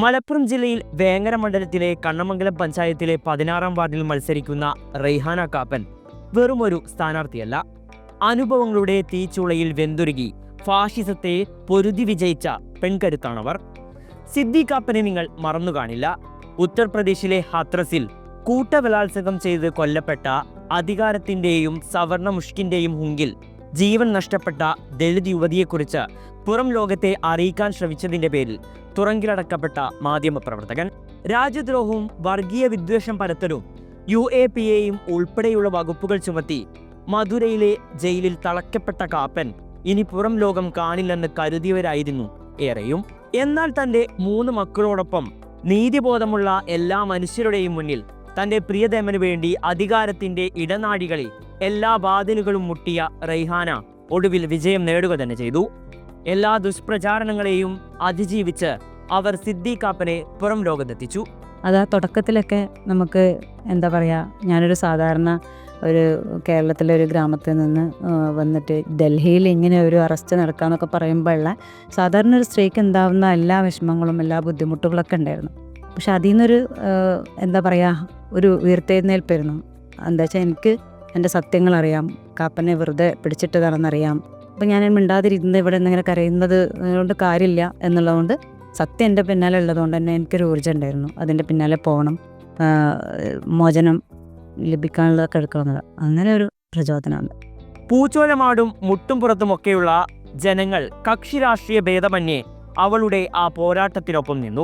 മലപ്പുറം ജില്ലയിൽ വേങ്ങര മണ്ഡലത്തിലെ കണ്ണമംഗലം പഞ്ചായത്തിലെ 16-ാം വാർഡിൽ മത്സരിക്കുന്ന റെയ്ഹാന കാപ്പൻ വെറുമൊരു സ്ഥാനാർത്ഥിയല്ല. അനുഭവങ്ങളുടെ തീച്ചൂളയിൽ വെന്തുരുകി ഫാഷിസത്തെ പൊരുതി വിജയിച്ച പെൺകരുത്താണവർ. സിദ്ദി കാപ്പനെ നിങ്ങൾ മറന്നുകാണില്ല. ഉത്തർപ്രദേശിലെ ഹാത്രസിൽ കൂട്ടബലാത്സംഗം ചെയ്ത് കൊല്ലപ്പെട്ട അധികാരത്തിന്റെയും സവർണ മുഷ്കിന്റെയും ഹുങ്കിൽ ജീവൻ നഷ്ടപ്പെട്ട ദളിത് യുവതിയെക്കുറിച്ച് പുറം ലോകത്തെ അറിയിക്കാൻ ശ്രമിച്ചതിന്റെ പേരിൽ തുറങ്കിലടക്കപ്പെട്ട മാധ്യമപ്രവർത്തകൻ. രാജ്യദ്രോഹവും വർഗീയ വിദ്വേഷം പരത്തലും UAPAയും ഉൾപ്പെടെയുള്ള വകുപ്പുകൾ ചുമത്തി മധുരയിലെ ജയിലിൽ തളയ്ക്കപ്പെട്ട കാപ്പൻ ഇനി പുറം ലോകം കാണില്ലെന്ന് കരുതിയവരായിരുന്നു ഏറെയും. എന്നാൽ തന്റെ 3 മക്കളോടൊപ്പം നീതിബോധമുള്ള എല്ലാ മനുഷ്യരുടെയും മുന്നിൽ തന്റെ പ്രിയതമനു വേണ്ടി അധികാരത്തിന്റെ ഇടനാഴികളിൽ എല്ലാ വാതിലുകളും മുട്ടിയ റെയ്ഹാന ഒടുവിൽ വിജയം നേടുക തന്നെ ചെയ്തു. എല്ലാ ദുഷ്പ്രചാരണങ്ങളെയും അതിജീവിച്ച് അവർ സിദ്ദി കാപ്പനെ പുറം ലോകത്തെത്തിച്ചു. അത് ആ തുടക്കത്തിലൊക്കെ നമുക്ക് എന്താ പറയുക, ഞാനൊരു സാധാരണ ഒരു കേരളത്തിലെ ഒരു ഗ്രാമത്തിൽ നിന്ന് വന്നിട്ട് ഡൽഹിയിൽ ഇങ്ങനെ ഒരു അറസ്റ്റ് നടക്കാമെന്നൊക്കെ പറയുമ്പോഴുള്ള സാധാരണ ഒരു സ്ത്രീക്ക് ഉണ്ടാവുന്ന എല്ലാ വിഷമങ്ങളും എല്ലാ ബുദ്ധിമുട്ടുകളൊക്കെ ഉണ്ടായിരുന്നു. പക്ഷെ അതിൽ നിന്നൊരു എന്താ പറയുക, ഒരു ഉയർത്തെഴുന്നേൽപ്പായിരുന്നു. എന്താ വെച്ചാൽ എനിക്ക് എൻ്റെ സത്യങ്ങളറിയാം, കാപ്പനെ വെറുതെ പിടിച്ചിട്ടതാണെന്നറിയാം. അപ്പം ഞാൻ മിണ്ടാതിരുന്ന് ഇവിടെ നിന്നിങ്ങനെ കരയുന്നത് കൊണ്ട് കാര്യമില്ല എന്നുള്ളതുകൊണ്ട് സത്യം എൻ്റെ പിന്നാലെ ഉള്ളതുകൊണ്ട് തന്നെ എനിക്കൊരു ഊർജ്ജം ഉണ്ടായിരുന്നു. അതിൻ്റെ പിന്നാലെ പോകണം, മോചനം ലഭിക്കാനുള്ളതൊക്കെ എടുക്കണമെന്നത്, അങ്ങനെ ഒരു പ്രചോദനമുണ്ട്. പൂച്ചോലമാടും മുട്ടും പുറത്തുമൊക്കെയുള്ള ജനങ്ങൾ കക്ഷി രാഷ്ട്രീയ ഭേദമന്യേ അവളുടെ ആ പോരാട്ടത്തിനൊപ്പം നിന്നു.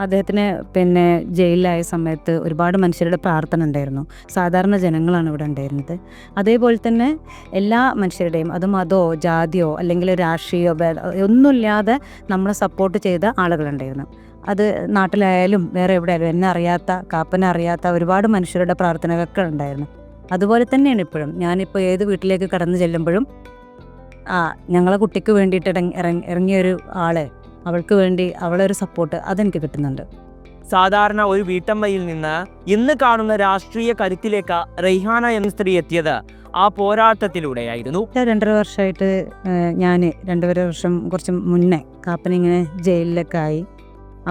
അദ്ദേഹത്തിന് ജയിലിലായ സമയത്ത് ഒരുപാട് മനുഷ്യരുടെ പ്രാർത്ഥന ഉണ്ടായിരുന്നു. സാധാരണ ജനങ്ങളാണ് ഇവിടെ ഉണ്ടായിരുന്നത്. അതേപോലെ തന്നെ എല്ലാ മനുഷ്യരുടെയും, അത് മതമോ ജാതിയോ അല്ലെങ്കിൽ രാഷ്ട്രീയോ ഒന്നുമില്ലാതെ നമ്മളെ സപ്പോർട്ട് ചെയ്ത ആളുകളുണ്ടായിരുന്നു. അത് നാട്ടിലായാലും വേറെ എവിടെയായാലും എന്നെ അറിയാത്ത, കാപ്പനെ അറിയാത്ത ഒരുപാട് മനുഷ്യരുടെ പ്രാർത്ഥനകളൊക്കെ ഉണ്ടായിരുന്നു. അതുപോലെ തന്നെയാണ് ഇപ്പോഴും. ഞാനിപ്പോൾ ഏത് വീട്ടിലേക്ക് കടന്നു ചെല്ലുമ്പോഴും ഞങ്ങളെ കുട്ടിക്ക് വേണ്ടിയിട്ട് ഇറങ്ങിയൊരു ആളെ, അവൾക്ക് വേണ്ടി അവളൊരു സപ്പോർട്ട് അതെനിക്ക് കിട്ടുന്നുണ്ട്. സാധാരണ ഒരു വീട്ടമ്മയിൽ നിന്ന് ഇന്ന് കാണുന്ന രാഷ്ട്രീയ കരുത്തിലേക്ക് റെയ്ഹാന എന്ന സ്ത്രീ എത്തിയത് ആ പോരാട്ടത്തിലൂടെയായിരുന്നു. 2.5 വർഷമായിട്ട് ഞാൻ 2.5 വർഷം കുറച്ച് മുന്നേ കാപ്പനിങ്ങനെ ജയിലിലൊക്കെ ആയി.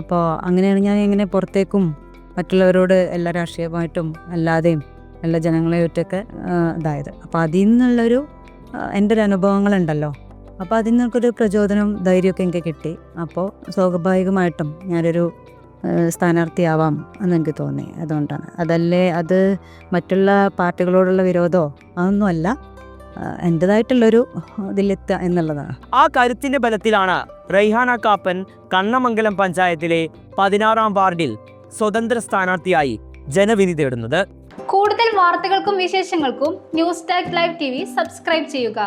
അപ്പോൾ അങ്ങനെയാണ് ഞാൻ ഇങ്ങനെ പുറത്തേക്കും മറ്റുള്ളവരോട് എല്ലാ രാഷ്ട്രീയമായിട്ടും അല്ലാതെയും എല്ലാ ജനങ്ങളെയൊറ്റൊക്കെ ഇതായത്. അപ്പോൾ അതിൽ നിന്നുള്ളൊരു എൻ്റെ ഒരു അനുഭവങ്ങളുണ്ടല്ലോ, അപ്പോൾ അതിൽ നിന്നൊരു പ്രചോദനം ധൈര്യമൊക്കെ എനിക്ക് കിട്ടി. അപ്പോൾ സ്വാഭാവികമായിട്ടും ഞാനൊരു സ്ഥാനാർത്ഥിയാവാം എന്നെനിക്ക് തോന്നി. അതുകൊണ്ടാണ്. അതല്ലേ അത് മറ്റുള്ള പാർട്ടികളോടുള്ള വിരോധമോ അതൊന്നുമല്ല, എൻ്റെതായിട്ടുള്ളൊരു ഇതിലെത്തുക എന്നുള്ളതാണ്. ആ കരുത്തിന്റെ ബലത്തിലാണ് റെയ്ഹാന കാപ്പൻ കണ്ണമംഗലം പഞ്ചായത്തിലെ 16-ാം വാർഡിൽ സ്വതന്ത്ര സ്ഥാനാർത്ഥിയായി ജനവിധി തേടുന്നത്. കൂടുതൽ വാർത്തകൾക്കും വിശേഷങ്ങൾക്കും news tag live TV subscribe ചെയ്യുക.